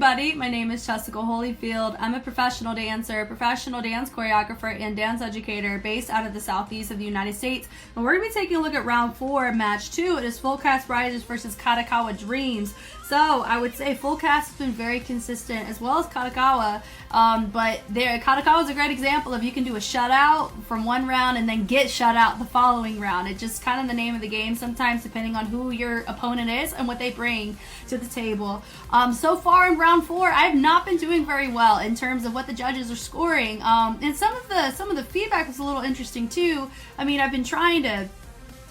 everybody. My name is Jessica Holyfield. I'm a professional dancer, professional dance choreographer, and dance educator based out of the southeast of the United States. And we're going to be taking a look at round 4, match 2. It is Fullcast Raiserz versus Kadokawa Dreams. So I would say Fullcast has been very consistent, as well as Kadokawa. But Kadokawa is a great example of you can do a shutout from one round and then get shut out the following round. It's just kind of the name of the game sometimes, depending on who your opponent is and what they bring to the table. So far in round 4, I have not been doing very well in terms of what the judges are scoring. And some of the feedback was a little interesting too. I mean, I've been trying to.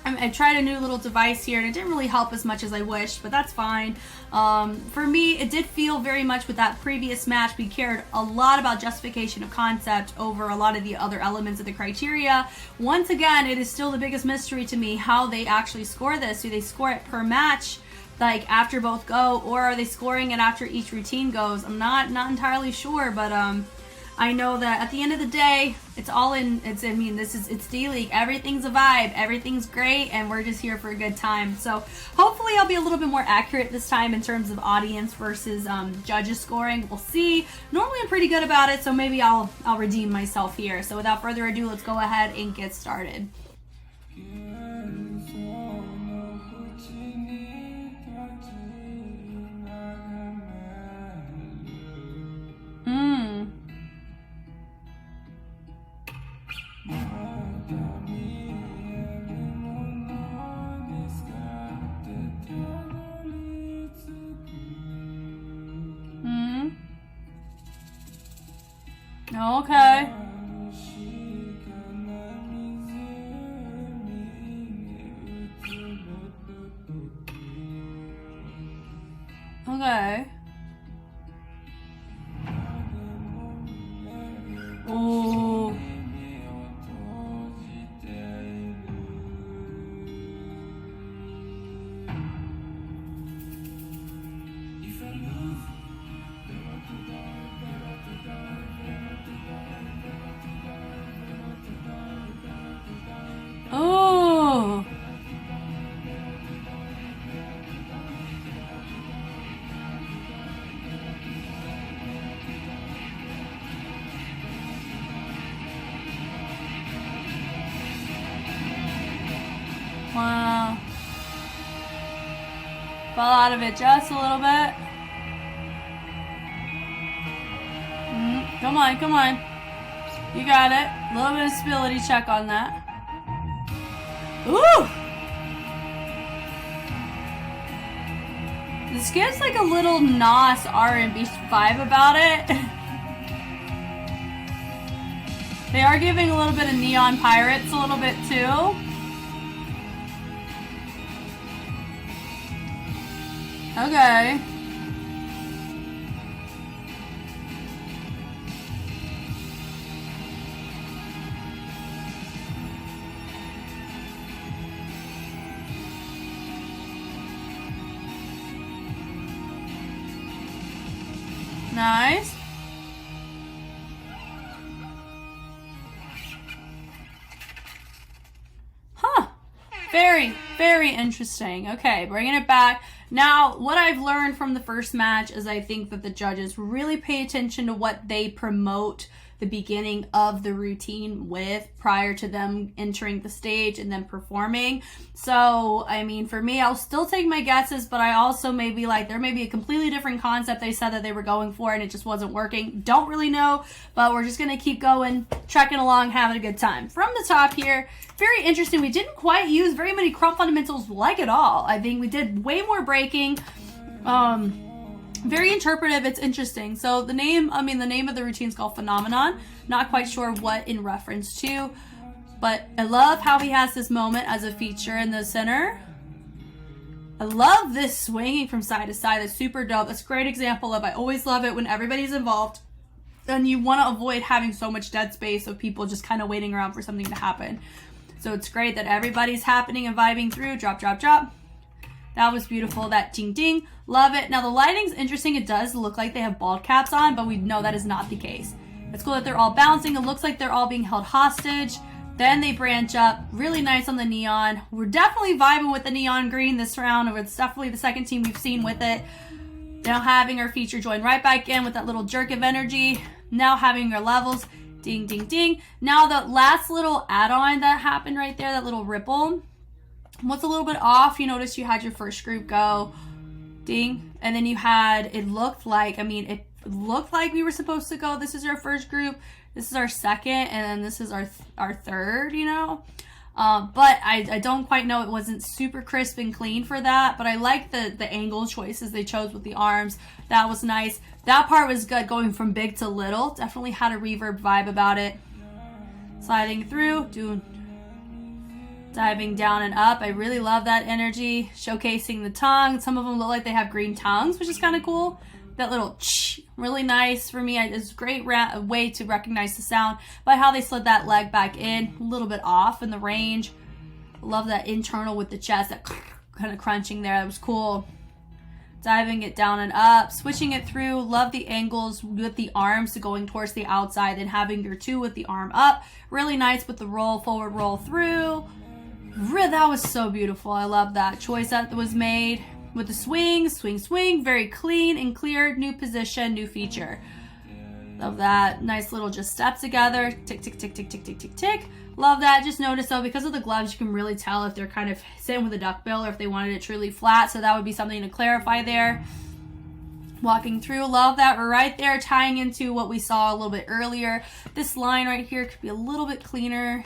I tried a new little device here and it didn't really help as much as I wished, but that's fine. For me, it did feel very much with that previous match, we cared a lot about justification of concept over a lot of the other elements of the criteria. Once again, it is still the biggest mystery to me how they actually score this. Do they score it per match, like after both go, or are they scoring it after each routine goes? I'm not entirely sure, but I know that at the end of the day, it's D.LEAGUE. Everything's a vibe, everything's great, and we're just here for a good time. So hopefully I'll be a little bit more accurate this time in terms of audience versus judges scoring. We'll see. Normally I'm pretty good about it, so maybe I'll redeem myself here. So without further ado, let's go ahead and get started. Okay. Okay. Ooh. Oh. Wow. Fall out of it just a little bit. Come on, come on. You got it. A little bit of stability check on that. Ooh! This gives like a little Nas R&B vibe about it. They are giving a little bit of Neon Pirates a little bit too. Okay. Nice. Huh. Very, very interesting. Okay, bringing it back. Now, what I've learned from the first match is I think that the judges really pay attention to what they promote the beginning of the routine with prior to them entering the stage and then performing. So, I mean, for me, I'll still take my guesses, but I also may be like, there may be a completely different concept they said that they were going for and it just wasn't working. Don't really know, but we're just going to keep going, trekking along, having a good time. From the top here, very interesting. We didn't quite use very many crump fundamentals like at all. I think we did way more breaking. Very interpretive. It's interesting. So the name of the routine is called Phenomenon. Not quite sure what in reference to, but I love how he has this moment as a feature in the center. I love this swinging from side to side. That's super dope. That's a great example of, I always love it when everybody's involved and you want to avoid having so much dead space of people just kind of waiting around for something to happen. So it's great that everybody's happening and vibing through. Drop, drop, drop. That was beautiful. That ding ding. Love it. Now the lighting's interesting. It does look like they have bald caps on, but we know that is not the case. It's cool that they're all bouncing. It looks like they're all being held hostage. Then they branch up. Really nice on the neon. We're definitely vibing with the neon green this round. It's definitely the second team we've seen with it. Now having our feature join right back in with that little jerk of energy. Now having our levels, ding, ding, ding. Now the last little add-on that happened right there, that little ripple, what's a little bit off, you notice you had your first group go, ding, and then you had, it looked like we were supposed to go, this is our first group, this is our second, and then this is our third, you know. But I don't quite know, it wasn't super crisp and clean for that, but I like the angle choices they chose with the arms. That was nice. That part was good, going from big to little. Definitely had a reverb vibe about it. Sliding through, diving down and up. I really love that energy. Showcasing the tongue. Some of them look like they have green tongues, which is kind of cool. That little really nice for me. It's a great way to recognize the sound by how they slid that leg back in, a little bit off in the range. Love that internal with the chest, that kind of crunching there. That was cool. Diving it down and up, switching it through. Love the angles with the arms going towards the outside and having your 2 with the arm up. Really nice with the roll, forward roll through. That was so beautiful. I love that choice that was made. With the swing, swing, very clean and clear. New position, new feature. Love that. Nice little just steps together. Tick, tick, tick, tick, tick, tick, tick, tick. Love that. Just notice though, because of the gloves, you can really tell if they're kind of sitting with a duckbill or if they wanted it truly flat. So that would be something to clarify there. Walking through, love that. We're right there tying into what we saw a little bit earlier. This line right here could be a little bit cleaner.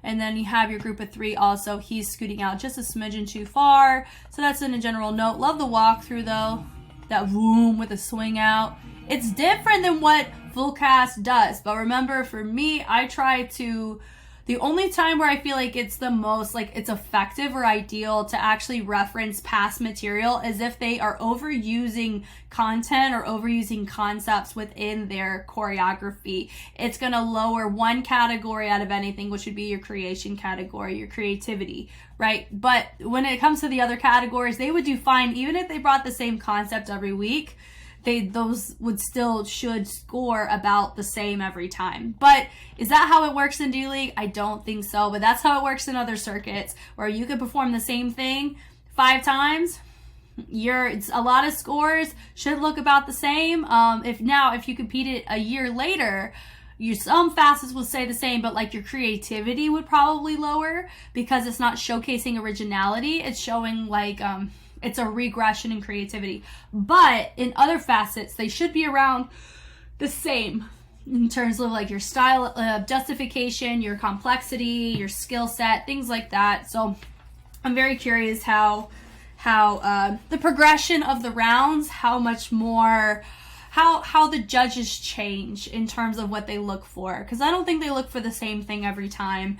And then you have your group of 3 also. He's scooting out just a smidgen too far. So that's in a general note. Love the walkthrough though. That boom with the swing out. It's different than what Fullcast does. But remember, for me, I try to... The only time where I feel like it's the most, like it's effective or ideal to actually reference past material is if they are overusing content or overusing concepts within their choreography. It's going to lower one category out of anything, which would be your creation category, your creativity, right? But when it comes to the other categories, they would do fine even if they brought the same concept every week. Those would still should score about the same every time. But is that how it works in D.LEAGUE? I don't think so, but that's how it works in other circuits where you could perform the same thing 5 times. It's a lot of scores should look about the same. If you compete it a year later, some facets will stay the same, but like your creativity would probably lower because it's not showcasing originality. It's showing like it's a regression in creativity. But in other facets, they should be around the same in terms of like your style, justification, your complexity, your skill set, things like that. So I'm very curious how the progression of the rounds, how much more, how the judges change in terms of what they look for. Because I don't think they look for the same thing every time.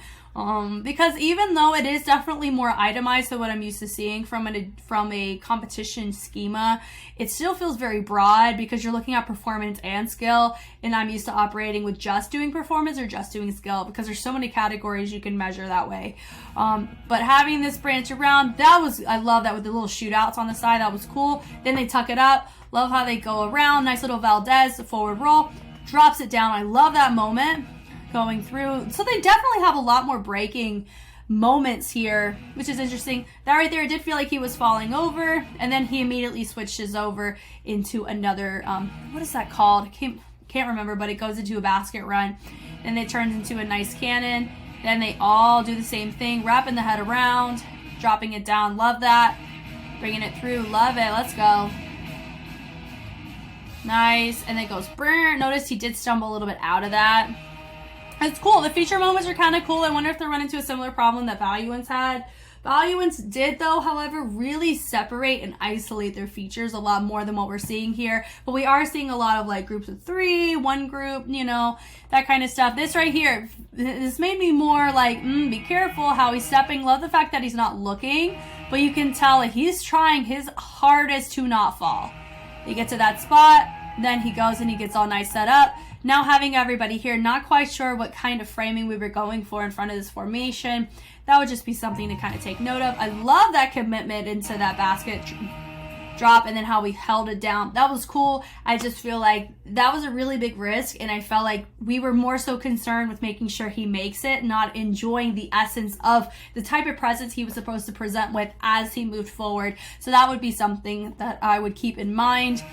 Because even though it is definitely more itemized than what I'm used to seeing from a competition schema, it still feels very broad because you're looking at performance and skill, and I'm used to operating with just doing performance or just doing skill because there's so many categories you can measure that way. But having this branch around, I love that with the little shootouts on the side, that was cool. Then they tuck it up. Love how they go around. Nice little Valdez forward roll, drops it down. I love that moment. Going through. So they definitely have a lot more breaking moments here, which is interesting. That right there, it did feel like he was falling over, and then he immediately switches over into another, what is that called? Can't remember, but it goes into a basket run. Then it turns into a nice cannon. Then they all do the same thing, wrapping the head around, dropping it down. Love that. Bringing it through. Love it. Let's go. Nice. And then it goes, brr. Notice he did stumble a little bit out of that. It's cool. The feature moments are kind of cool. I wonder if they're running into a similar problem that Valuance had. Valuance did, though, however, really separate and isolate their features a lot more than what we're seeing here. But we are seeing a lot of like groups of 3, 1 group, you know, that kind of stuff. This right here, this made me more like, be careful how he's stepping. Love the fact that he's not looking, but you can tell that he's trying his hardest to not fall. You get to that spot, then he goes and he gets all nice set up. Now having everybody here, not quite sure what kind of framing we were going for in front of this formation. That would just be something to kind of take note of. I love that commitment into that basket drop, and then how we held it down. That was cool. I just feel like that was a really big risk, and I felt like we were more so concerned with making sure he makes it, not enjoying the essence of the type of presence he was supposed to present with as he moved forward. So that would be something that I would keep in mind.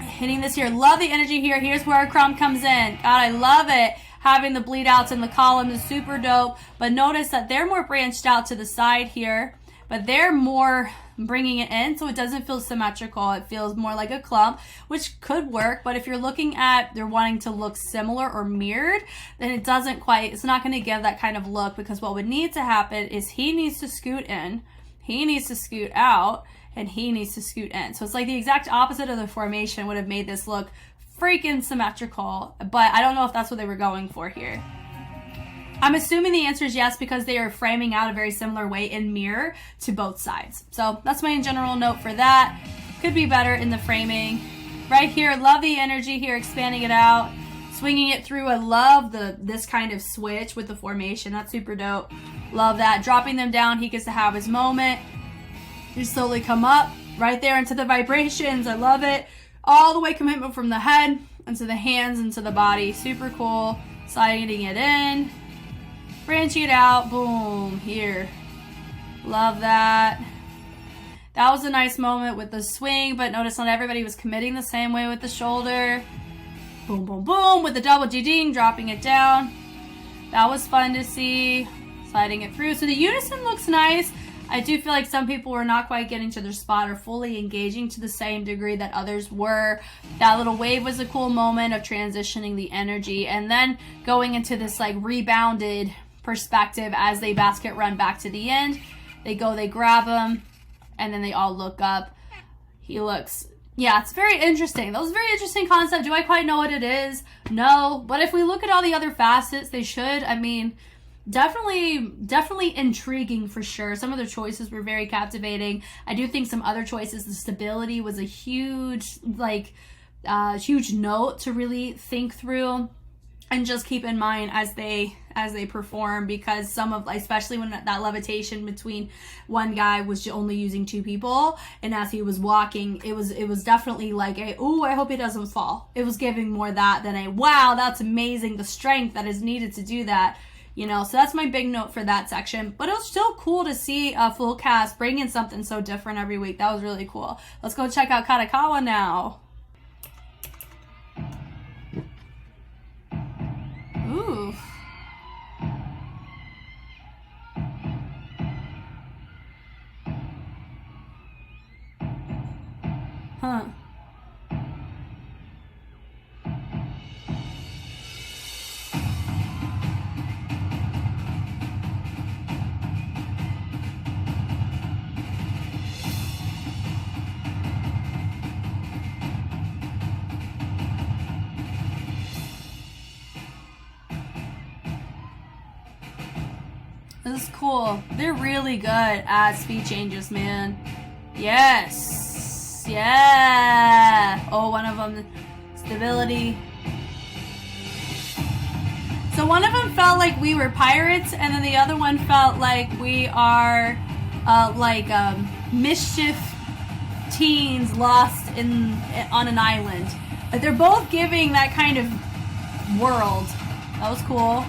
Hitting this here. Love the energy here. Here's where our crumb comes in. God, I love it. Having the bleed outs in the column is super dope. But notice that they're more branched out to the side here. But they're more bringing it in, so it doesn't feel symmetrical. It feels more like a clump, which could work. But if you're looking at they're wanting to look similar or mirrored, then it doesn't quite, it's not going to give that kind of look, because what would need to happen is he needs to scoot in, he needs to scoot out, and he needs to scoot in. So it's like the exact opposite of the formation would have made this look freaking symmetrical, but I don't know if that's what they were going for here. I'm assuming the answer is yes, because they are framing out a very similar way in mirror to both sides. So that's my general note for that. Could be better in the framing. Right here, love the energy here, expanding it out, swinging it through. I love this kind of switch with the formation. That's super dope. Love that. Dropping them down, he gets to have his moment. You slowly come up right there into the vibrations. I love it. All the way commitment from the head into the hands, into the body. Super cool. Sliding it in. Branching it out. Boom. Here. Love that. That was a nice moment with the swing, but notice not everybody was committing the same way with the shoulder. Boom, boom, boom. With the double G-ding, dropping it down. That was fun to see. Sliding it through. So the unison looks nice. I do feel like some people were not quite getting to their spot or fully engaging to the same degree that others were. That little wave was a cool moment of transitioning the energy and then going into this like rebounded perspective as they basket run back to the end. They go, they grab him, and then they all look up. He looks, yeah, it's very interesting. That was a very interesting concept. Do I quite know what it is? No. But if we look at all the other facets, they should. I mean, definitely intriguing for sure. Some of their choices were very captivating. I do think some other choices, the stability was a huge, huge note to really think through and just keep in mind as they perform, because some of, especially when that levitation between one guy was only using two people, and as he was walking, it was definitely like a, ooh, I hope he doesn't fall. It was giving more that than a, wow, that's amazing, the strength that is needed to do that. You know, so that's my big note for that section. But it was still cool to see a full cast bring in something so different every week. That was really cool. Let's go check out Kadokawa now. Ooh. Huh. This is cool. They're really good at speed changes, man. Yes. Yeah. Oh, one of them, stability. So one of them felt like we were pirates, and then the other one felt like we are mischief teens lost on an island. But they're both giving that kind of world. That was cool.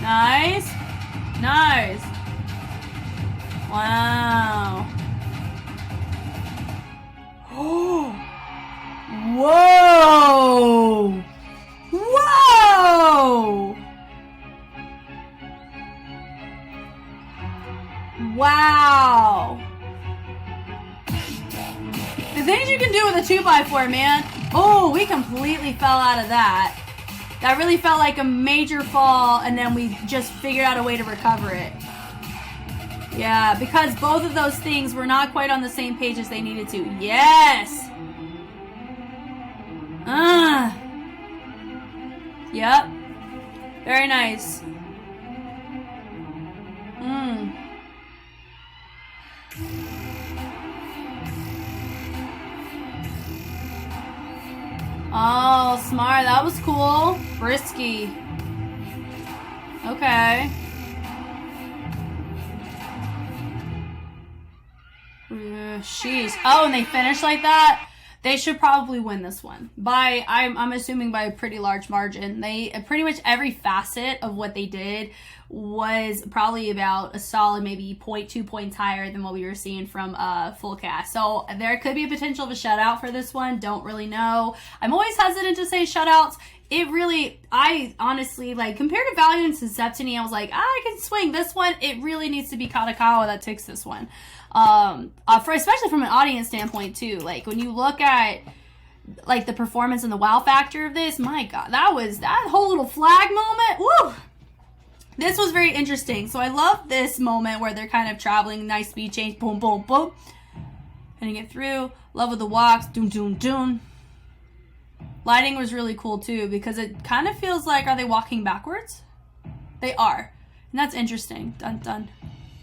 Nice. Nice. Wow. Oh. Whoa. Whoa. Wow. The things you can do with a 2x4, man. Oh, we completely fell out of that. That really felt like a major fall, and then we just figured out a way to recover it. Yeah, because both of those things were not quite on the same page as they needed to. Yes! Yep. Very nice. Oh, smart. That was cool. Risky. Okay. sheesh. Oh, and they finished like that? They should probably win this one by, I'm assuming, by a pretty large margin. They pretty much every facet of what they did was probably about a solid maybe 0.2 points higher than what we were seeing from Fullcast. So there could be a potential of a shutout for this one. Don't really know. I'm always hesitant to say shutouts. I honestly, like, compared to Valiant and Septini, I was like, I can swing this one. It really needs to be Kadokawa that takes this one. Especially from an audience standpoint too. Like, when you look at like the performance and the wow factor of this, my God, that whole little flag moment. Woo! This was very interesting. So I love this moment where they're kind of traveling, nice speed change, boom, boom, boom, hitting it through. Love with the walks, doom, doom, doom. Lighting was really cool too, because it kind of feels like, are they walking backwards? They are. And that's interesting. Dun, dun.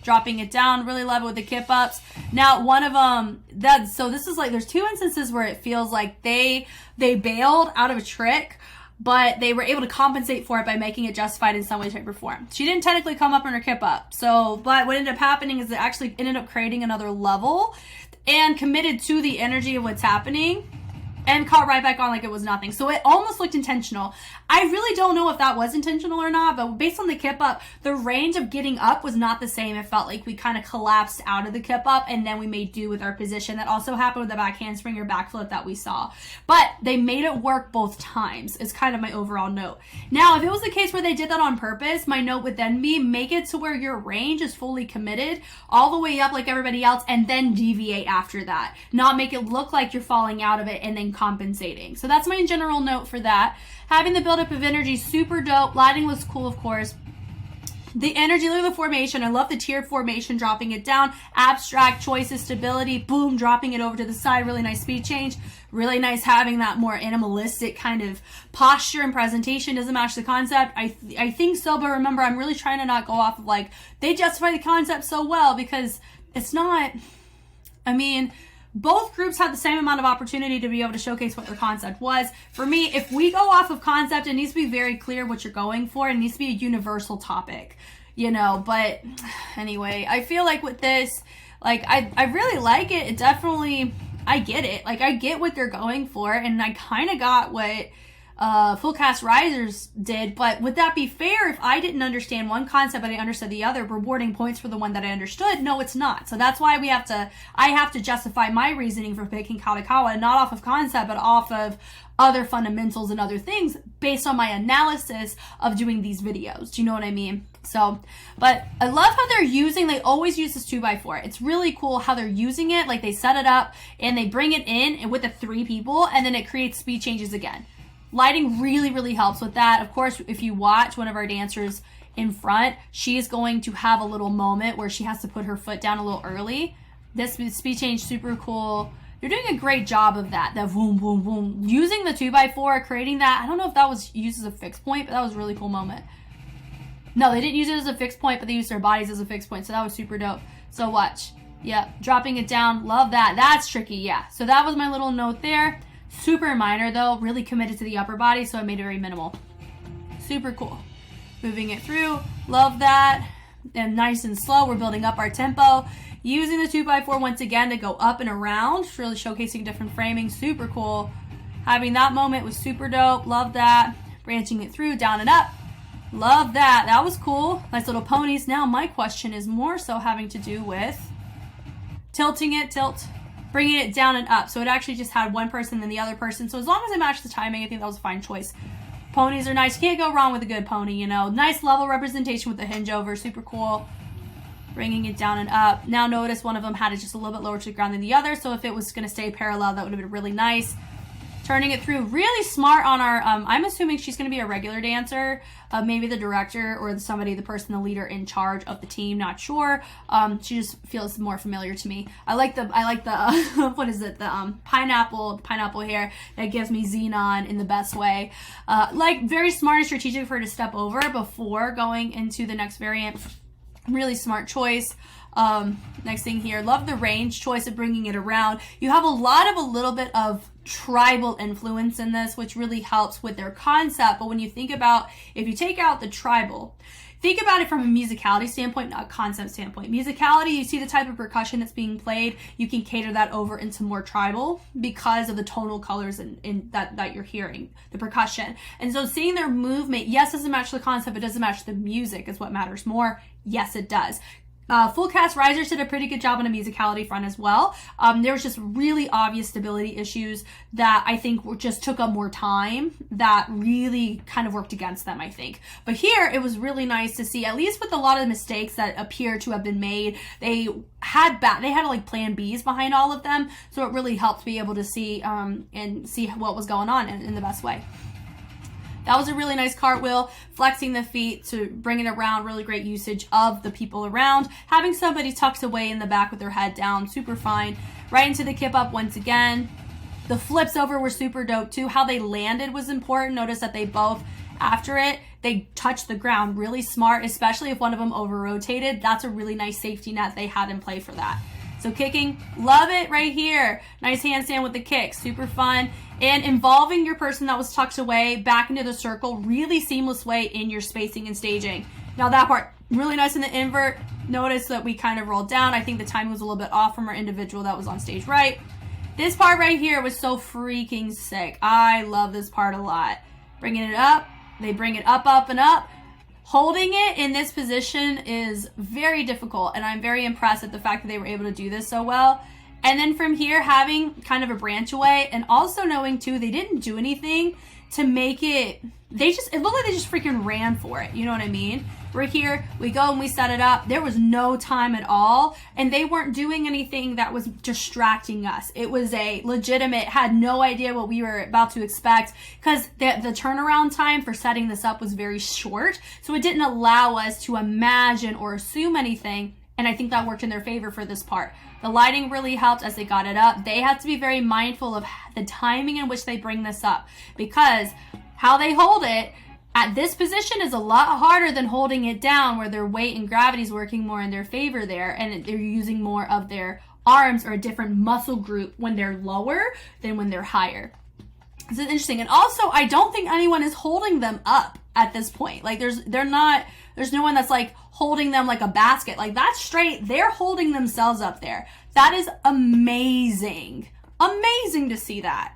Dropping it down. Really love it with the kip ups. Now, one of them, so this is like, there's two instances where it feels like they bailed out of a trick, but they were able to compensate for it by making it justified in some way, shape, or form. She didn't technically come up on her kip up. So, but what ended up happening is it actually ended up creating another level and committed to the energy of what's happening and caught right back on like it was nothing. So it almost looked intentional. I really don't know if that was intentional or not, but based on the kip up, the range of getting up was not the same. It felt like we kind of collapsed out of the kip up and then we made do with our position. That also happened with the back handspring or back flip that we saw. But they made it work both times is kind of my overall note. Now, if it was the case where they did that on purpose, my note would then be make it to where your range is fully committed all the way up like everybody else and then deviate after that. Not make it look like you're falling out of it and then compensating. So that's my general note for that. Having the buildup of energy, super dope. Lighting was cool, of course. The energy, look at the formation. I love the tiered formation, dropping it down. Abstract choices, stability, boom, dropping it over to the side. Really nice speed change. Really nice having that more animalistic kind of posture and presentation. Doesn't match the concept. I think so, but remember, I'm really trying to not go off of like, they justify the concept so well because it's not, I mean, both groups had the same amount of opportunity to be able to showcase what their concept was. For me, if we go off of concept, it needs to be very clear what you're going for. It needs to be a universal topic, you know, but anyway, I feel like with this, like, I really like it. It definitely, I get it. Like, I get what they're going for, and I kind of got what Fullcast Raiserz did, but would that be fair if I didn't understand one concept but I understood the other, rewarding points for the one that I understood? No, it's not. So that's why I have to justify my reasoning for picking Kadokawa, not off of concept, but off of other fundamentals and other things based on my analysis of doing these videos. Do you know what I mean? So, but I love how they always use this 2x4. It's really cool how they're using it. Like, they set it up and they bring it in and with the 3 people, and then it creates speed changes again. Lighting really, really helps with that. Of course, if you watch one of our dancers in front, she's going to have a little moment where she has to put her foot down a little early. This speed change, super cool. You're doing a great job of that. That boom, boom, boom. Using the 2x4, creating that. I don't know if that was used as a fixed point, but that was a really cool moment. No, they didn't use it as a fixed point, but they used their bodies as a fixed point. So that was super dope. So watch. Yeah, dropping it down. Love that. That's tricky, yeah. So that was my little note there. Super minor though, really committed to the upper body, so I made it very minimal. Super cool. Moving it through, love that. And nice and slow, we're building up our tempo. Using the 2x4 once again to go up and around, really showcasing different framing, super cool. Having that moment was super dope, love that. Branching it through, down and up, love that. That was cool. Nice little ponies. Now my question is more so having to do with tilting it, bringing it down and up. So it actually just had one person and the other person. So as long as I matched the timing, I think that was a fine choice. Ponies are nice. Can't go wrong with a good pony, you know. Nice level representation with the hinge over. Super cool. Bringing it down and up. Now notice one of them had it just a little bit lower to the ground than the other. So if it was going to stay parallel, that would have been really nice. Turning it through. Really smart on our, I'm assuming she's going to be a regular dancer. Maybe the director or somebody, the person, the leader in charge of the team. Not sure. She just feels more familiar to me. I like the what is it? The pineapple hair that gives me Xenon in the best way. Like, very smart and strategic for her to step over before going into the next variant. Really smart choice. Next thing here, love the range choice of bringing it around. You have a little bit of tribal influence in this, which really helps with their concept. But when you think about, if you take out the tribal, think about it from a musicality standpoint, not a concept standpoint. Musicality, you see the type of percussion that's being played, you can cater that over into more tribal because of the tonal colors in that you're hearing, the percussion. And so seeing their movement, yes, doesn't match the concept, it doesn't match the music is what matters more. Yes, it does. Fullcast Raiserz did a pretty good job on a musicality front as well. There was just really obvious stability issues that I think just took up more time that really kind of worked against them, I think. But here, it was really nice to see, at least with a lot of the mistakes that appear to have been made, they had like plan Bs behind all of them. So it really helped be able to see and see what was going on in the best way. That was a really nice cartwheel, flexing the feet to bring it around, really great usage of the people around. Having somebody tucked away in the back with their head down, super fine. Right into the kip up once again. The flips over were super dope too. How they landed was important. Notice that they both, after it, they touched the ground. Really smart, especially if one of them over-rotated. That's a really nice safety net they had in play for that. So kicking, love it right here. Nice handstand with the kick, super fun. And involving your person that was tucked away back into the circle, really seamless way in your spacing and staging. Now that part, really nice in the invert. Notice that we kind of rolled down. I think the timing was a little bit off from our individual that was on stage right. This part right here was so freaking sick. I love this part a lot. Bringing it up, they bring it up, up, and up. Holding it in this position is very difficult, and I'm very impressed at the fact that they were able to do this so well. And then from here, having kind of a branch away, and also knowing too, they didn't do anything to make it, it looked like they just freaking ran for it. You know what I mean? We're here, we go and we set it up. There was no time at all, and they weren't doing anything that was distracting us. It was a legitimate, had no idea what we were about to expect, because the turnaround time for setting this up was very short, so it didn't allow us to imagine or assume anything, and I think that worked in their favor for this part. The lighting really helped as they got it up. They had to be very mindful of the timing in which they bring this up, because how they hold it at this position is a lot harder than holding it down where their weight and gravity is working more in their favor there, and they're using more of their arms or a different muscle group when they're lower than when they're higher. This is interesting. And also, I don't think anyone is holding them up at this point. Like there's no one that's like holding them like a basket. Like that's straight. They're holding themselves up there. That is amazing. Amazing to see that.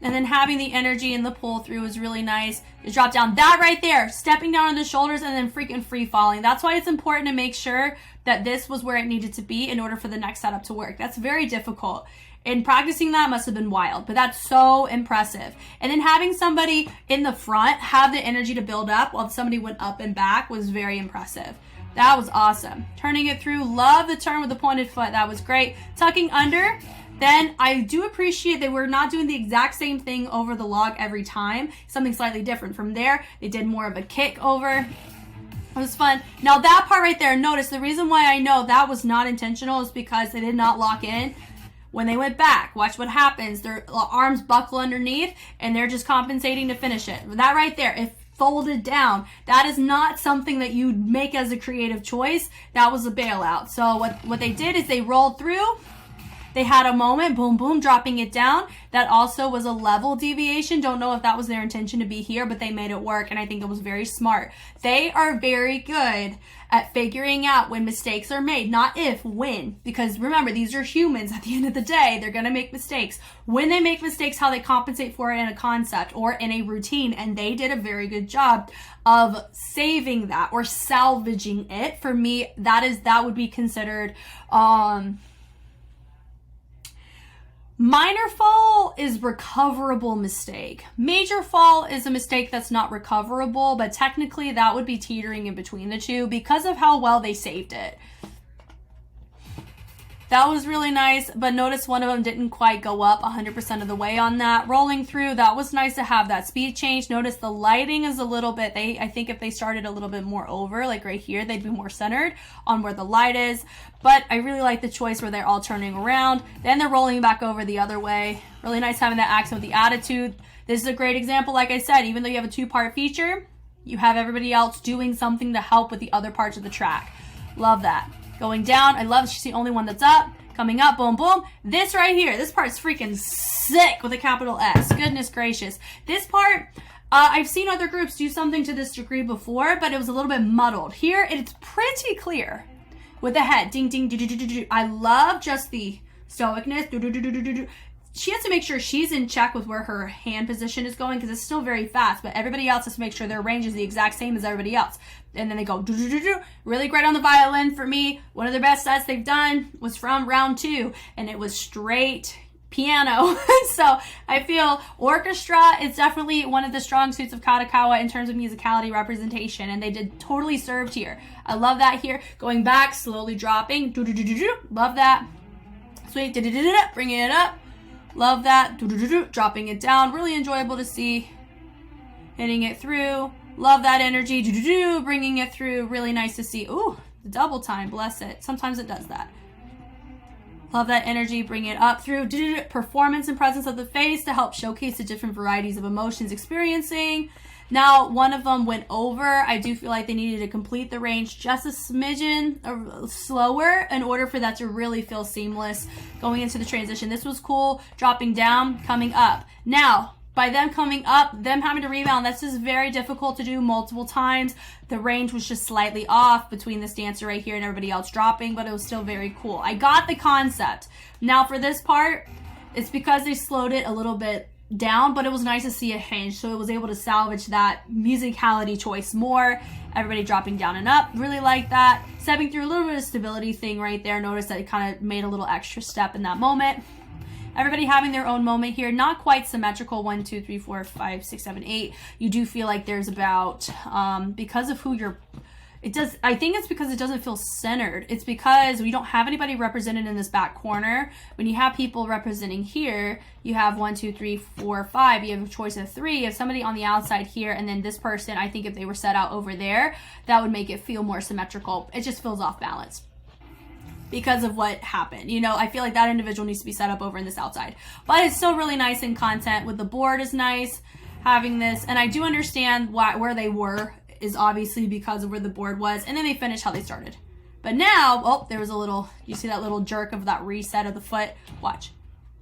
And then having the energy and the pull through is really nice. The drop down, that right there, stepping down on the shoulders and then freaking free falling. That's why it's important to make sure that this was where it needed to be in order for the next setup to work. That's very difficult. And practicing that must have been wild, but that's so impressive. And then having somebody in the front have the energy to build up while somebody went up and back was very impressive. That was awesome. Turning it through, love the turn with the pointed foot. That was great. Tucking under. Then I do appreciate they were not doing the exact same thing over the log every time. Something slightly different. From there, they did more of a kick over. It was fun. Now that part right there, notice the reason why I know that was not intentional is because they did not lock in. When they went back, watch what happens. Their arms buckle underneath and they're just compensating to finish it. That right there, if folded down, that is not something that you make as a creative choice. That was a bailout. So what they did is they rolled through. They had a moment, boom, boom, dropping it down. That also was a level deviation. Don't know if that was their intention to be here, but they made it work, and I think it was very smart. They are very good at figuring out when mistakes are made. Not if, when. Because remember, these are humans. At the end of the day, they're going to make mistakes. When they make mistakes, how they compensate for it in a concept or in a routine. And they did a very good job of saving that or salvaging it. For me, that would be considered... Minor fall is recoverable mistake. Major fall is a mistake that's not recoverable, but technically that would be teetering in between the two because of how well they saved it. That was really nice, but notice one of them didn't quite go up 100% of the way on that. Rolling through, that was nice to have that speed change. Notice the lighting is a little bit, I think if they started a little bit more over, like right here, they'd be more centered on where the light is. But I really like the choice where they're all turning around. Then they're rolling back over the other way. Really nice having that accent with the attitude. This is a great example, like I said, even though you have a two-part feature, you have everybody else doing something to help with the other parts of the track. Love that. Going down, I love she's the only one that's up. Coming up, boom, boom. This right here, this part's freaking sick with a capital S. Goodness gracious. This part, I've seen other groups do something to this degree before, but it was a little bit muddled. Here, it's pretty clear with the head. Ding, ding, do, do, do, do, do. I love just the stoicness. Do, do, do, do, do, do. She has to make sure she's in check with where her hand position is going because it's still very fast, but everybody else has to make sure their range is the exact same as everybody else. And then they go do do do do. Really great on the violin for me. One of the best sets they've done was from round 2, and it was straight piano. So I feel orchestra is definitely one of the strong suits of Kadokawa in terms of musicality representation, and they did totally served here. I love that here. Going back, slowly dropping. Do do do do do. Love that. Sweet. Do do do do. Bringing it up. Love that. Dropping it down. Really enjoyable to see. Hitting it through. Love that energy. Bringing it through. Really nice to see. Ooh, the double time. Bless it. Sometimes it does that. Love that energy. Bring it up through. Performance and presence of the face to help showcase the different varieties of emotions experiencing. Now, one of them went over. I do feel like they needed to complete the range just a smidgen slower in order for that to really feel seamless going into the transition. This was cool. Dropping down, coming up. Now, by them coming up, them having to rebound, that's just very difficult to do multiple times. The range was just slightly off between this dancer right here and everybody else dropping, but it was still very cool. I got the concept. Now, for this part, it's because they slowed it a little bit down, but it was nice to see a hinge, so it was able to salvage that musicality choice more. Everybody dropping down and up, really like that. Stepping through a little bit of stability thing right there. Notice that it kind of made a little extra step in that moment. Everybody having their own moment here, not quite symmetrical. 1, 2, 3, 4, 5, 6, 7, 8. You do feel like there's about because of who you're. It does. I think it's because it doesn't feel centered. It's because we don't have anybody represented in this back corner. When you have people representing here, you have 1, 2, 3, 4, 5. You have a choice of 3. You have somebody on the outside here, and then this person. I think if they were set out over there, that would make it feel more symmetrical. It just feels off balance because of what happened. You know, I feel like that individual needs to be set up over in this outside. But it's still really nice in content. With the board is nice having this, and I do understand where they were is obviously because of where the board was, and then they finished how they started. But now, oh, there was a little, you see that little jerk of that reset of the foot? Watch.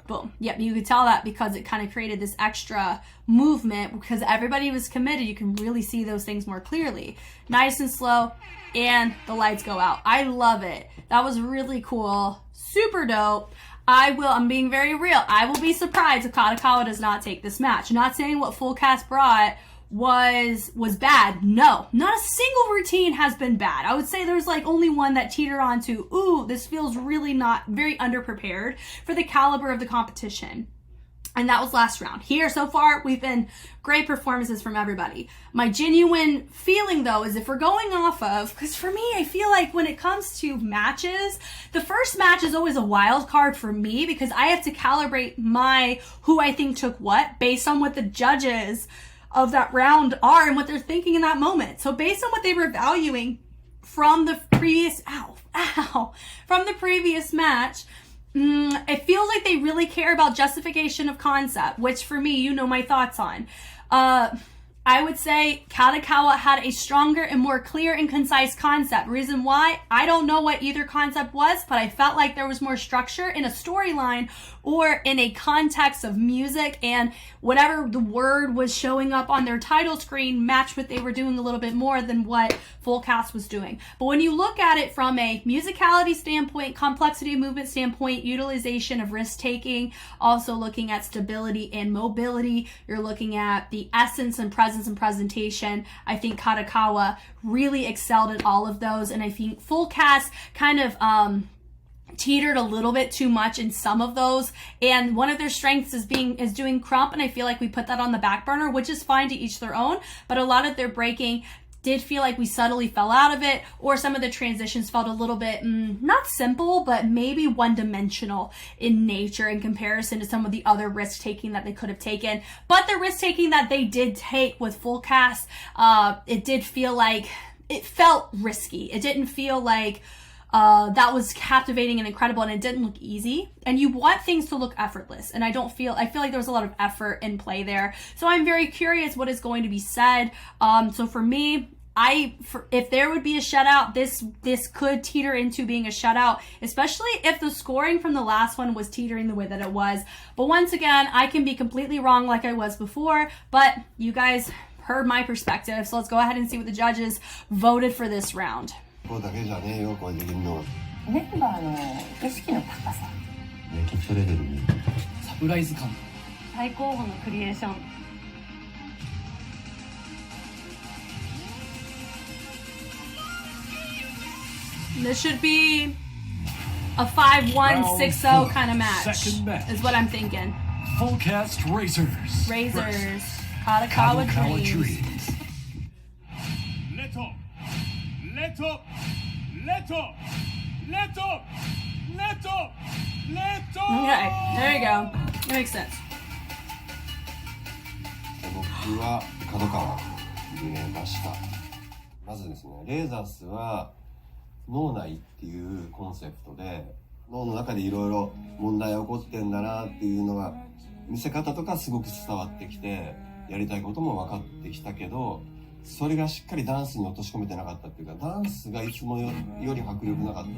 Boom. Yep, you could tell that because it kind of created this extra movement because everybody was committed. You can really see those things more clearly. Nice and slow, and the lights go out. I love it. That was really cool. Super dope. I'm being very real. I will be surprised if Kadokawa does not take this match. Not saying what Fullcast brought was bad. No, not a single routine has been bad. I would say there's like only one that teetered onto, ooh, this feels really not very underprepared for the caliber of the competition. And that was last round. Here so far, we've been great performances from everybody. My genuine feeling though is if we're going off of, because for me, I feel like when it comes to matches, the first match is always a wild card for me because I have to calibrate who I think took what based on what the judges of that round are and what they're thinking in that moment. So based on what they were valuing from the previous, from the previous match, it feels like they really care about justification of concept, which for me, you know my thoughts on. I would say Kadokawa had a stronger and more clear and concise concept. Reason why? I don't know what either concept was, but I felt like there was more structure in a storyline or in a context of music, and whatever the word was showing up on their title screen matched what they were doing a little bit more than what Fullcast was doing. But when you look at it from a musicality standpoint, complexity of movement standpoint, utilization of risk-taking, also looking at stability and mobility, you're looking at the essence and presence and presentation. I think Kadokawa really excelled at all of those, and I think Fullcast kind of teetered a little bit too much in some of those, and one of their strengths is doing crump, and I feel like we put that on the back burner, which is fine, to each their own, but a lot of their breaking did feel like we subtly fell out of it, or some of the transitions felt a little bit not simple, but maybe one-dimensional in nature in comparison to some of the other risk-taking that they could have taken. But the risk-taking that they did take with Fullcast, it did feel like it felt risky. It didn't feel like that was captivating and incredible, and it didn't look easy, and you want things to look effortless, and I feel like there was a lot of effort in play there. So I'm very curious what is going to be said. So for me, if there would be a shutout, this could teeter into being a shutout, especially if the scoring from the last one was teetering the way that it was. But once again, I can be completely wrong like I was before, but you guys heard my perspective, so let's go ahead and see what the judges voted for this round. ここだけじゃねえよ、これできるの。メンバーの意識の高さ、トップレベルにサプライズ感、最高峰のクリエーション。This should be a 5-1, 6-0 kind of match, is what I'm thinking. Fullcast Raiserz. Raiserz, Kadokawa Dreams. Let up, let up, let up, let up, let up, let up. Okay, there you go. It makes sense. 僕は角川に入れました。まずですね、レーザースは脳内っていうコンセプトで、脳の中でいろいろ問題が起こってんだなっていうのが見せ方とかすごく伝わってきて、やりたいことも分かってきたけど、それがしっかりダンスに落とし込めてなかったっていうか、ダンスがいつもより迫力なかった。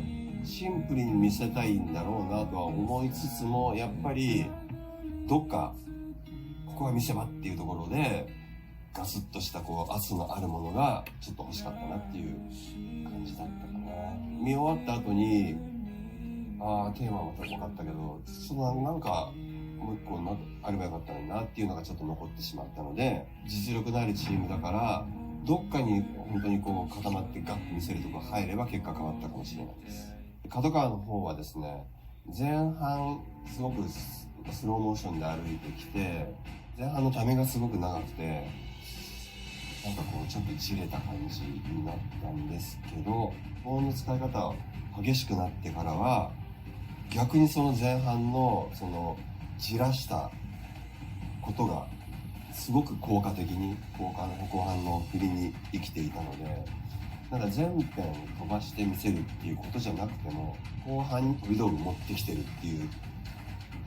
シンプルに見せたいんだろうなとは思いつつも、やっぱりどっかここが見せ場っていうところでガスッとしたこう圧のあるものがちょっと欲しかったなっていう感じだったかな。見終わった後にテーマは分かったけど、そのなんかもう一個あればよかったのになっていうのがちょっと残ってしまったので、実力のあるチームだからどっかに本当にこう固まってガッと見せるとこ入れば結果変わったかもしれないです。角川の方はですね、前半すごくスローモーションで歩いてきて、前半のためがすごく長くて、なんかこうちょっとじれた感じになったんですけど、ボーンの使い方激しくなってからは逆にその前半のそのじらしたことがすごく効果的に後半の振りに生きていたので、なんか全編飛ばしてみせるっていうことじゃなくても後半に飛び道具持ってきてるっていう、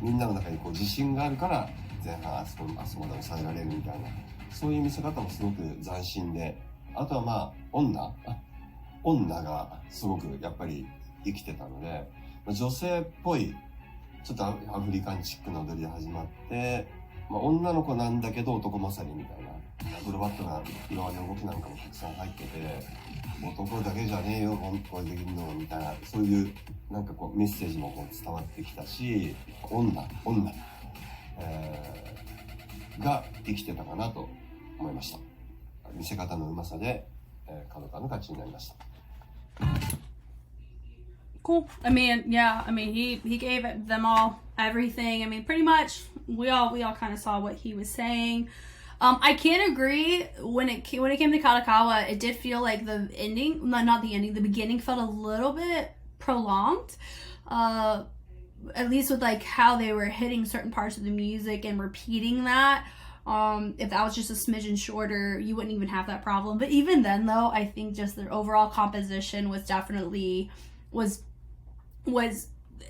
みんなの中にこう自信があるから前半あそこまで抑えられるみたいな、そういう見せ方もすごく斬新で、あとはまあ女がすごくやっぱり生きてたので、女性っぽいちょっとアフリカンチックな踊りで始まって、女の子なんだけど男勝りみたいなアクロバットな色合いの動きなんかもたくさん入ってて、男だけじゃねえよこれできるのみたいな、そういうなんかこうメッセージもこう伝わってきたし、女が生きてたかなと思いました。見せ方のうまさで、角川の勝ちになりました。Cool. I mean, yeah. I mean, he gave them all everything. I mean, pretty much we all kind of saw what he was saying. I can't agree when it came to Kadokawa. It did feel like the ending, not the ending, the beginning felt a little bit prolonged. At least with like how they were hitting certain parts of the music and repeating that. If that was just a smidgen shorter, you wouldn't even have that problem. But even then, though, I think just their overall composition was definitely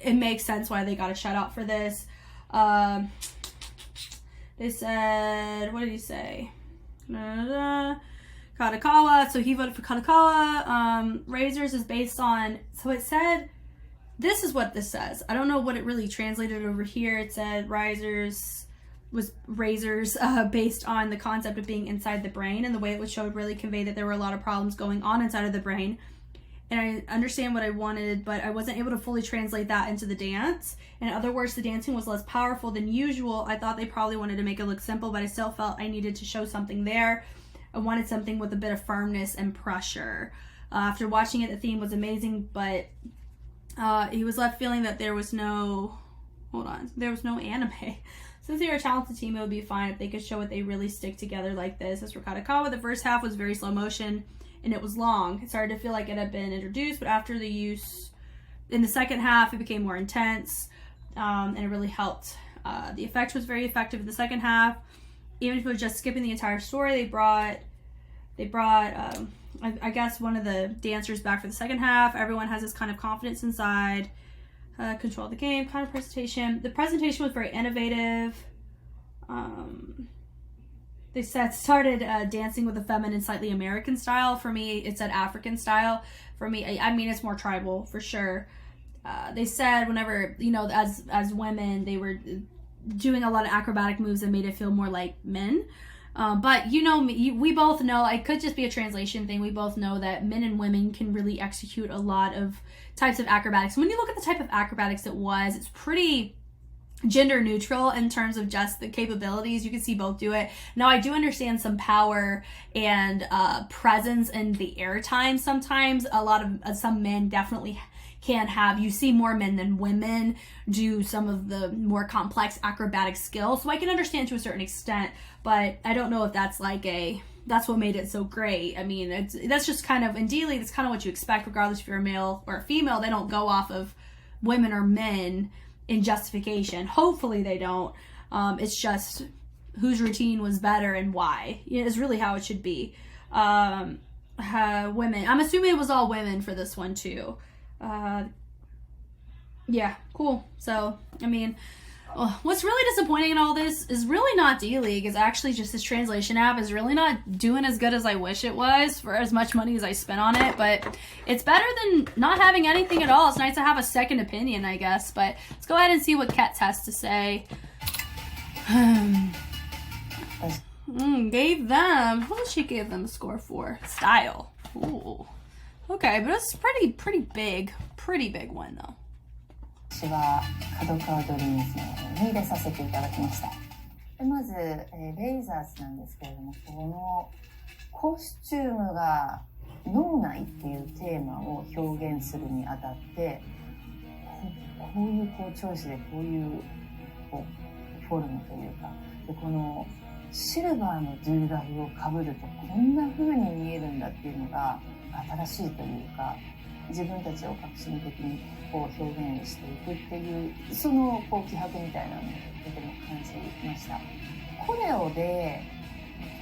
it makes sense why they got a shutout for this. They said, what did he say? Kadokawa. So he voted for Kadokawa. Raiserz is based on. So it said. This is what this says. I don't know what it really translated over here. It said Raiserz based on the concept of being inside the brain, and the way it was showed really conveyed that there were a lot of problems going on inside of the brain. And I understand what I wanted, but I wasn't able to fully translate that into the dance. In other words, the dancing was less powerful than usual. I thought they probably wanted to make it look simple, but I still felt I needed to show something there. I wanted something with a bit of firmness and pressure. After watching it, the theme was amazing, but he was left feeling that there was no anime. Since they were a talented team, it would be fine if they could show what they really stick together like this. As for Kadokawa, the first half was very slow motion, and it was long. It started to feel like it had been introduced, but after the use in the second half, it became more intense, and it really helped. The effect was very effective in the second half. Even if it was just skipping the entire story, they brought I guess one of the dancers back for the second half. Everyone has this kind of confidence inside. Control the game, kind of presentation. The presentation was very innovative. They said started dancing with a feminine, slightly American style. For me, it said African style. For me, I mean, it's more tribal for sure. They said whenever, you know, as women, they were doing a lot of acrobatic moves that made it feel more like men. But you know, we both know, it could just be a translation thing. We both know that men and women can really execute a lot of types of acrobatics. When you look at the type of acrobatics it's pretty gender neutral in terms of just the capabilities. You can see both do it. Now, I do understand some power and presence in the air time sometimes. A lot of some men definitely can have, you see more men than women do some of the more complex acrobatic skills. So I can understand to a certain extent, but I don't know if that's that's what made it so great. I mean, that's just kind of, in D.LEAGUE, it's kind of what you expect, regardless if you're a male or a female. They don't go off of women or men in justification. Hopefully they don't. It's just whose routine was better and why. Is really how it should be. Women. I'm assuming it was all women for this one too. Yeah, cool. So, I mean, what's really disappointing in all this is really not D.LEAGUE. It's actually just this translation app is really not doing as good as I wish it was for as much money as I spent on it. But it's better than not having anything at all. It's nice to have a second opinion, I guess. But let's go ahead and see what Ketz has to say. Gave them, what did she give them a score for? Style. Ooh. Okay, but it's pretty big one though. 私は角川ドリームズに入れさせていただきました。でまず、レイザーズなんですけれども、このコスチュームが脳内っていうテーマを表現するにあたってこういうチョイスでこういうフォルムというかでこのシルバーのドゥーラグをかぶるとこんな風に見えるんだっていうのが新しいというか自分たちを革新的に表現していくっていうその気迫みたいなのをとても感じました。コレオで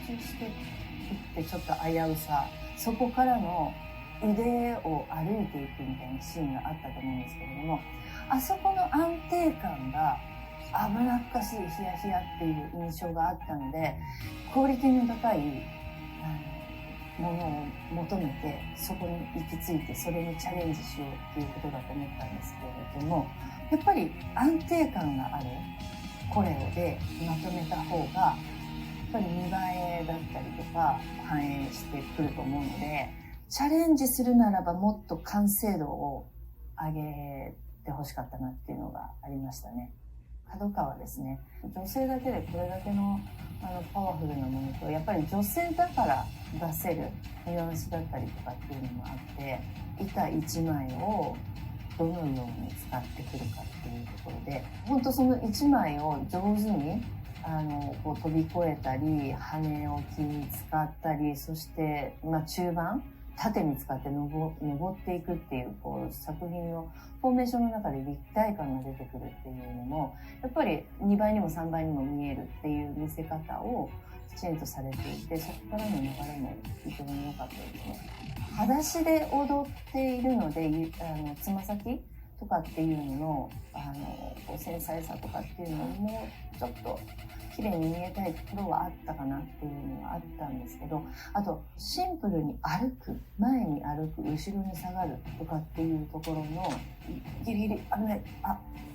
復帰していってちょっと危うさそこからの腕を歩いていくみたいなシーンがあったと思うんですけれどもあそこの安定感が危なっかしいヒヤヒヤっていう印象があったのでクオリティの高いものを求めてそこに行き着いてそれにチャレンジしようっていうことだと思ったんですけれどもやっぱり安定感があるコレオでまとめた方がやっぱり見栄えだったりとか反映してくると思うのでチャレンジするならばもっと完成度を上げてほしかったなっていうのがありましたね。角川ですね女性だけでこれだけのパワフルなものとやっぱり女性だから出せるニュアンスだったりとかっていうのもあって板1枚をどのように使ってくるかっていうところで本当その1枚を上手に飛び越えたり羽を木に使ったりそして、中盤縦に使って登っていくっていう作品のフォーメーションの中で立体感が出てくるっていうのもやっぱり2倍にも3倍にも見えるっていう見せ方をきちんとされていてそこからの流れも非常に良かったですね。裸足で踊っているのでつま先とかっていうのの繊細さとかっていうのもちょっと綺麗に見えたいところはあったかなっていうのがあったんですけどあとシンプルに歩く前に歩く後ろに下がるとかっていうところのギリギリ危ない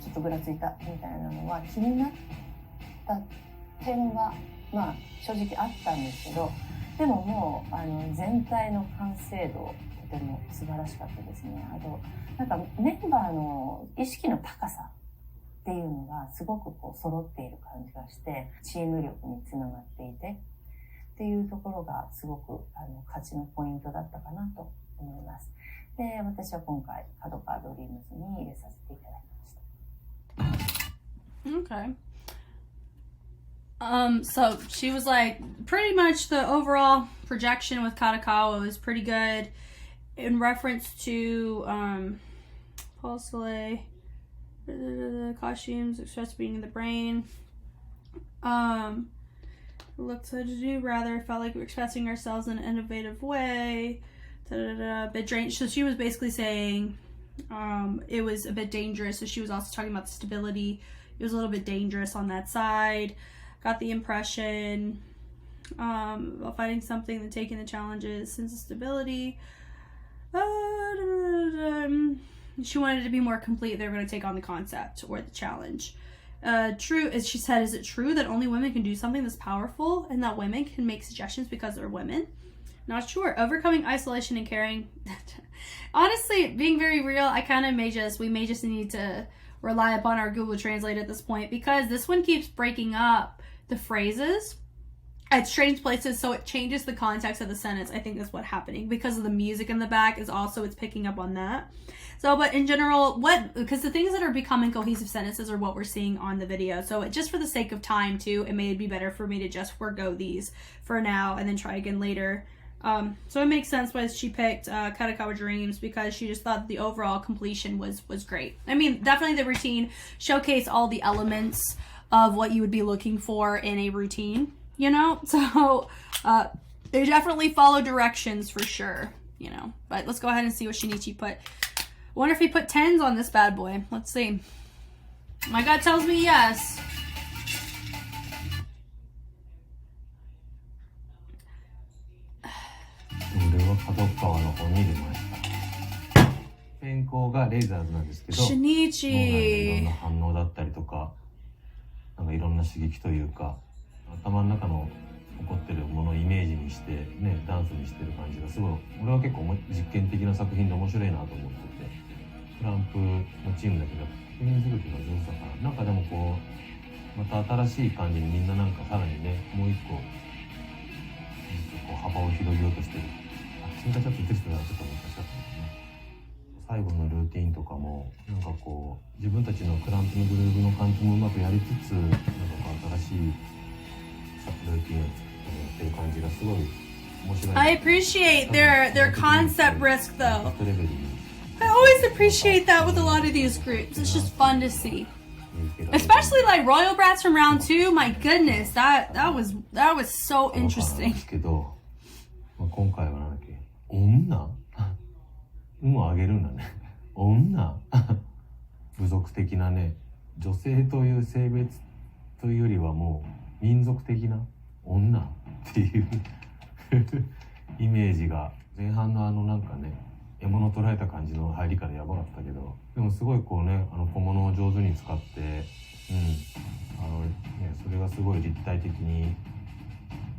ちょっとぐらついたみたいなのは気になった点は正直あったんですけどでももう全体の完成度とても素晴らしかったですね。あとなんかメンバーの意識の高さっていうのがすごく揃っている感じがしてチーム力につながっていてっていうところがすごく勝ちのポイントだったかなと思います。で、私は今回角川ドリームズに入れさせていただきました。Okay. So she was like, pretty much the overall projection with Kadokawa was pretty good in reference to, Paul Soleil, the costumes, express being in the brain. Looked to do rather, felt like we were expressing ourselves in an innovative way. Bit drained. So she was basically saying, it was a bit dangerous. So she was also talking about the stability. It was a little bit dangerous on that side. Got the impression. About fighting something, then taking the challenges, sense of stability. She wanted it to be more complete. They were going to take on the concept or the challenge. True, as she said, is it true that only women can do something this powerful and that women can make suggestions because they're women? Not sure. Overcoming isolation and caring. Honestly, being very real, I kind of we may just need to rely upon our Google Translate at this point, because this one keeps breaking up the phrases at strange places, so it changes the context of the sentence. I think that's what's happening because of the music in the back is also, it's picking up on that. So, but in general, because the things that are becoming cohesive sentences are what we're seeing on the video. So just for the sake of time too, it may be better for me to just forego these for now and then try again later. So it makes sense why she picked Kadokawa Dreams, because she just thought the overall completion was great. I mean, definitely the routine showcased all the elements of what you would be looking for in a routine, you know? So they definitely follow directions for sure, you know? But let's go ahead and see what Shinichi put. I wonder if he put 10s on this bad boy. Let's see. My gut tells me yes. Shinichi. 起こってるものをイメージにしてね、ダンスにしてる感じがすごい、俺は結構実験的な作品で面白いなと思ってて、クランプのチームだけど作品作りが上手だから、なんかでもこうまた新しい感じにみんななんかさらにね、もう一個こう幅を広げようとしてる。あ、進化チャット出てきたらちょっと難しかったですね。最後のルーティンとかもなんかこう自分たちのクランプのグルーヴの感じもうまくやりつつ、なんかこう新しいルーティンをっていう感じがすごい面白い。I appreciate their concept risk though. I always appreciate that with a lot of these groups. It's just fun to see. Especially like Royal Brats from round 2. My goodness, that was so interesting. 今回はなんだっけ、女をあげるんだね。女部族的なね、女性という性別というよりはもう民族的な女っていうイメージが前半のなんかね、獲物を捉えた感じの入りからやばかったけど、でもすごいこうね、小物を上手に使って、ね、それがすごい立体的に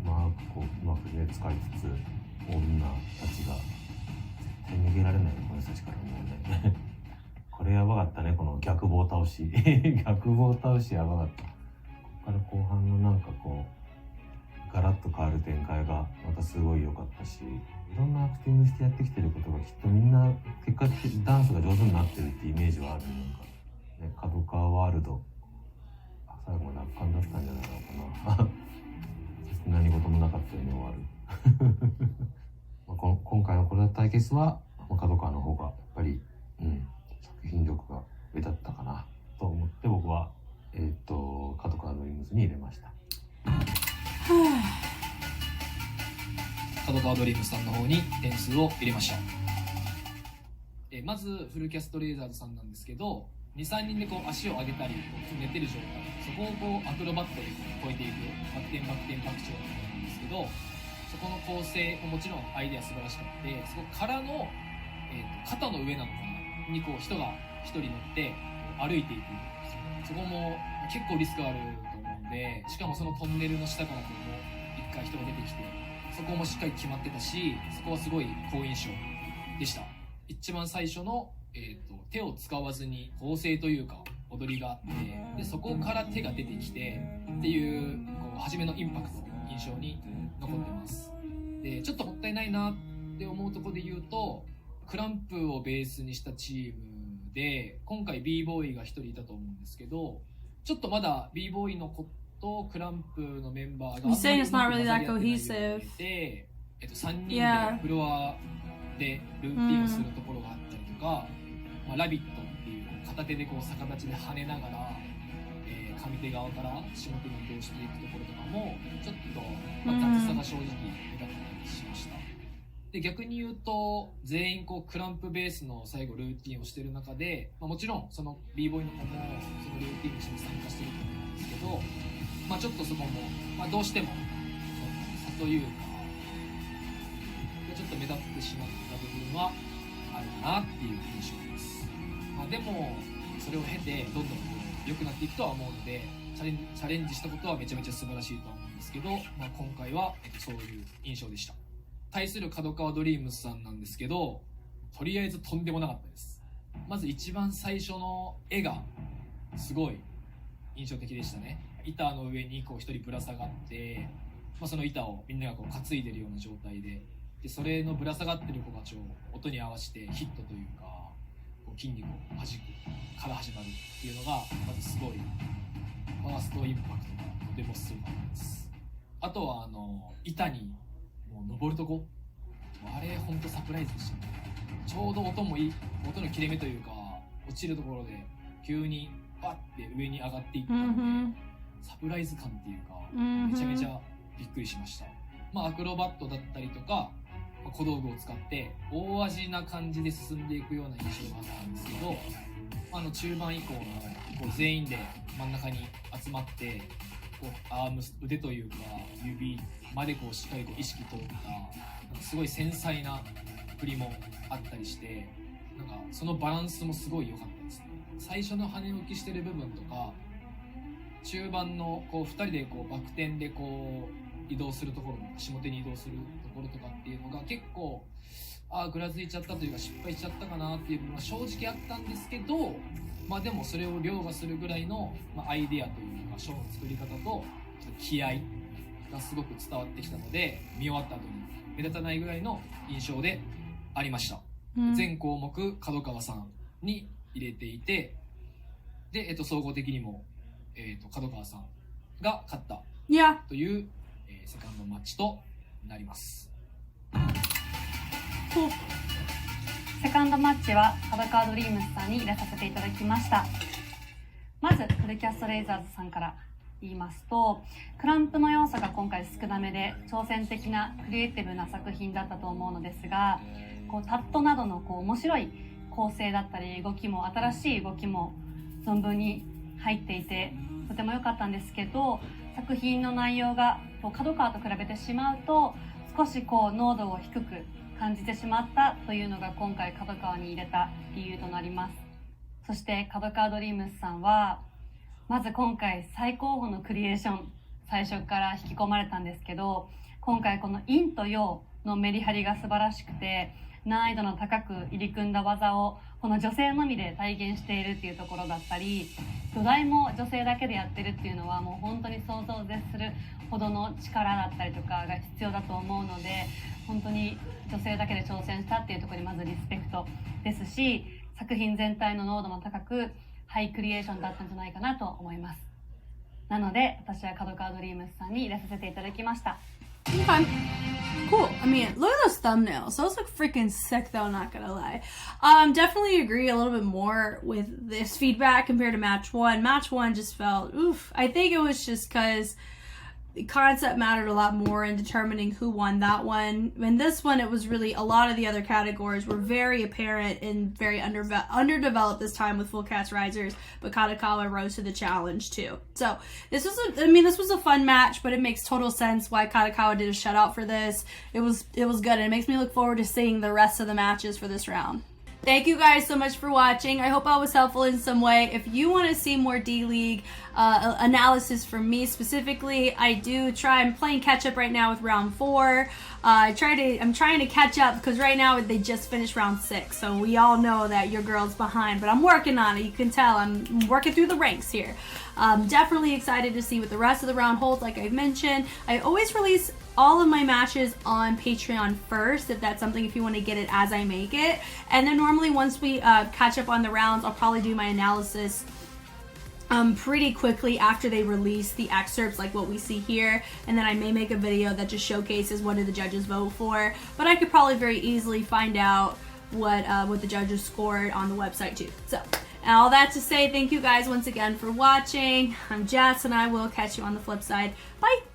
こううまくね使いつつ、女たちが絶対逃げられないよ、この人たちからもうねこれやばかったね、この逆棒倒し逆棒倒しやばかった。ここから後半のなんかこうガラッと変わる展開がまたすごい良かったし、いろんなアクティングしてやってきてることがきっとみんな結果的にダンスが上手になってるってイメージはある。なんかね、角川ワールド最後まで圧巻だったんじゃないのかなそして何事もなかったように終わる今回のこれ対決は角川の方がやっぱり、作品力が上だったかなと思って僕は角川ドリームズに入れました。角川ドリームズさんの方に点数を入れました。まずフルキャストレーザーズさんなんですけど、 2,3 人でこう足を上げたり寝てる状態、そこをこうアクロバットでこう越えていくバク転バク転バク宙なんですけど、そこの構成ももちろんアイデア素晴らしくて、そこからの、肩の上なのかなにこう人が1人乗って歩いていく、そこも結構リスクあると思うんで、しかもそのトンネルの下からこう1回人が出てきて、そこもしっかり決まってたし、そこはすごい好印象でした。一番最初の、手を使わずに構成というか踊りがあって、でそこから手が出てきてっていう、こう初めのインパクト印象に残ってます。でちょっともったいないなって思うところで言うと、クランプをベースにしたチームで今回 b ボーイが1人いたと思うんですけど、ちょっとまだ b ボーイの子とクランプのメンバーがHe's saying it's not really that cohesive. 3人でフロアでルーティンをするところがあったりとか、ラビットっていう片手でこう逆立ちで跳ねながら、上手側から下手に移動していくところとかもちょっと、雑さが正直目立ったりしました。で逆に言うと全員こうクランプベースの最後ルーティンをしてる中で、もちろんその b ボーイの子もそのルーティンに一緒に参加してると思うんですけど、ちょっとそこも、どうしてもというかちょっと目立ってしまった部分はあるかなっていう印象です。でもそれを経てどんどん良くなっていくとは思うので、チャレンジしたことはめちゃめちゃ素晴らしいとは思うんですけど、今回は、そういう印象でした。対する角川ドリームスさんなんですけど、とりあえずとんでもなかったです。まず一番最初の絵がすごい印象的でしたね。板の上に一人ぶら下がって、その板をみんなが担いでるような状態で、それのぶら下がってる子が音に合わせてヒットというか筋肉を弾くから始まるっていうのがまずすごいファーストインパクトがとてもすごかったです。あとは板にもう登るとこ、あれほんとサプライズでしたね。ちょうど音の切れ目というか落ちるところで急にバッて上に上がっていったので、サプライズ感っていうかめちゃめちゃびっくりしました。アクロバットだったりとか小道具を使って大味な感じで進んでいくような印象があったんですけど、中盤以降の全員で真ん中に集まってアーム腕というか指までしっかり意識通ったすごい繊細な振りもあったりして、そのバランスもすごい良かったですね。最初の跳ね起きしてる部分とか中盤の2人でバク転で移動するところ、下手に移動するところとかっていうのが結構ぐらついちゃったというか失敗しちゃったかなっていう部分は正直あったんですけど、でもそれを凌駕するぐらいの、アイデアというかショーの作り方と気合がすごく伝わってきたので、見終わった後に目立たないぐらいの印象でありました。全項目角川さんに入れていて、で、総合的にも、角川さんが勝ったという、セカンドマッチとなります。セカンドマッチはカドカワドリームスさんに入れさせていただきました。まずフルキャストレイザーズさんから言いますと、クランプの要素が今回少なめで挑戦的なクリエイティブな作品だったと思うのですが、タットなどの面白い構成だったり動きも新しい動きも存分に入っていてとても良かったんですけど、作品の内容が角川と比べてしまうと少し濃度を低く感じてしまったというのが今回角川に入れた理由となります。そしてカドカワドリームスさんはまず今回最高峰のクリエーション最初から引き込まれたんですけど、今回この陰と陽のメリハリが素晴らしくて難易度の高く入り組んだ技をこの女性のみで体現しているっていうところだったり、土台も女性だけでやってるっていうのはもう本当に想像を絶するほどの力だったりとかが必要だと思うので、本当に女性だけで挑戦したっていうところにまずリスペクトですし、作品全体の濃度も高くハイクリエーションだったんじゃないかなと思います。なので私はカドカワドリームスさんに入れさせていただきました。Okay. Cool. I mean, look at those thumbnails. Those look freaking sick, though, not gonna lie. Definitely agree a little bit more with this feedback compared to match one. Match one just felt, oof. I think it was just because the concept mattered a lot more in determining who won that one. In this one, it was really a lot of the other categories were very apparent and very underdeveloped this time with Fullcast Raiserz, but Kadokawa rose to the challenge too. So this was a fun match, but it makes total sense why Kadokawa did a shutout for this. It was good, and it makes me look forward to seeing the rest of the matches for this round. Thank you guys so much for watching. I hope I was helpful in some way. If you want to see more D.LEAGUE analysis from me specifically, I'm playing catch up right now with round 4. I'm trying to catch up because right now they just finished round 6. So we all know that your girl's behind, but I'm working on it. You can tell I'm working through the ranks here. Definitely excited to see what the rest of the round holds. Like I mentioned, I always release all of my matches on Patreon first, if you want to get it as I make it. And then normally once we catch up on the rounds, I'll probably do my analysis pretty quickly after they release the excerpts like what we see here, and then I may make a video that just showcases what did the judges vote for, but I could probably very easily find out what the judges scored on the website too. So and all that to say, thank you guys once again for watching. I'm Jess, and I will catch you on the flip side. Bye!